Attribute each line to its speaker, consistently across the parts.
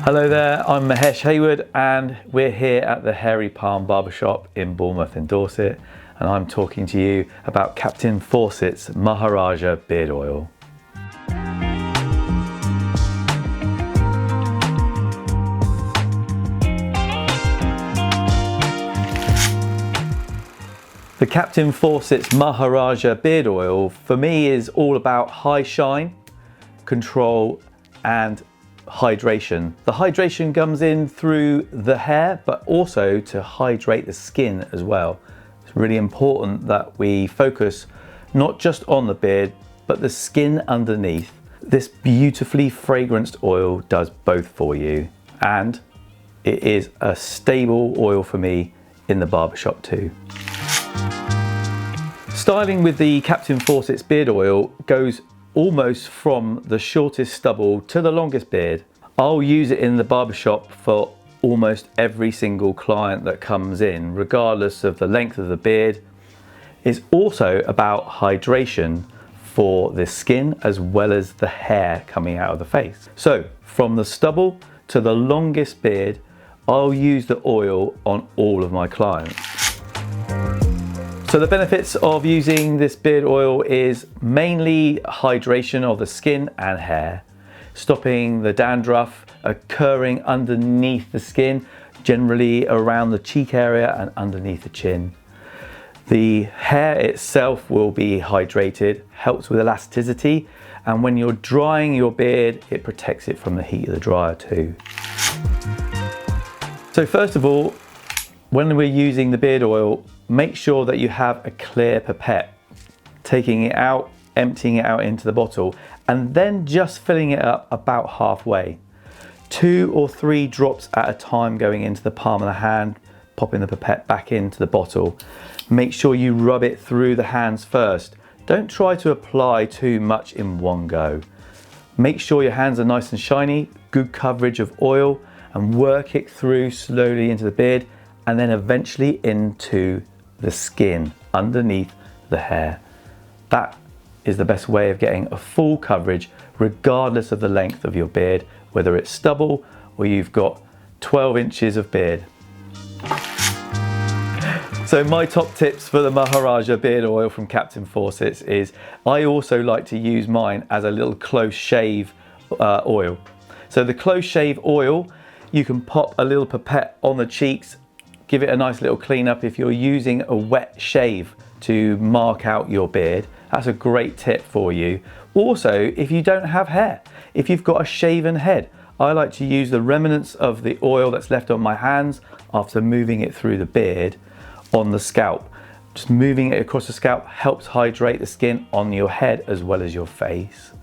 Speaker 1: Hello there, I'm Mahesh Hayward and we're here at the Hairy Palm Barbershop in Bournemouth in Dorset, and I'm talking to you about Captain Fawcett's Maharaja Beard Oil. The Captain Fawcett's Maharaja Beard Oil for me is all about high shine, control and hydration. The hydration comes in through the hair, but also to hydrate the skin as well. It's really important that we focus not just on the beard, but the skin underneath. This beautifully fragranced oil does both for you, and it is a stable oil for me in the barbershop too. Styling with the Captain Fawcett's beard oil goes almost from the shortest stubble to the longest beard. I'll use it in the barbershop for almost every single client that comes in, regardless of the length of the beard. It's also about hydration for the skin as well as the hair coming out of the face. So from the stubble to the longest beard, I'll use the oil on all of my clients. So the benefits of using this beard oil is mainly hydration of the skin and hair, stopping the dandruff occurring underneath the skin, generally around the cheek area and underneath the chin. The hair itself will be hydrated, helps with elasticity, and when you're drying your beard, it protects it from the heat of the dryer too. So first of all, when we're using the beard oil, make sure that you have a clear pipette, taking it out, emptying it out into the bottle, and then just filling it up about halfway. 2 or 3 drops at a time going into the palm of the hand, popping the pipette back into the bottle. Make sure you rub it through the hands first. Don't try to apply too much in one go. Make sure your hands are nice and shiny, good coverage of oil, and work it through slowly into the beard, and then eventually into the skin underneath the hair. That is the best way of getting a full coverage regardless of the length of your beard, whether it's stubble or you've got 12 inches of beard. So my top tips for the Maharaja beard oil from Captain Fawcett's is I also like to use mine as a little close shave oil. So the close shave oil, you can pop a little pipette on the cheeks, give it a nice little clean up if you're using a wet shave to mark out your beard. That's a great tip for you. Also, if you don't have hair, if you've got a shaven head, I like to use the remnants of the oil that's left on my hands after moving it through the beard on the scalp. Just moving it across the scalp helps hydrate the skin on your head as well as your face.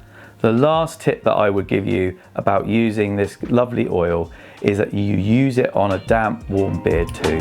Speaker 1: The last tip that I would give you about using this lovely oil is that you use it on a damp, warm beard too.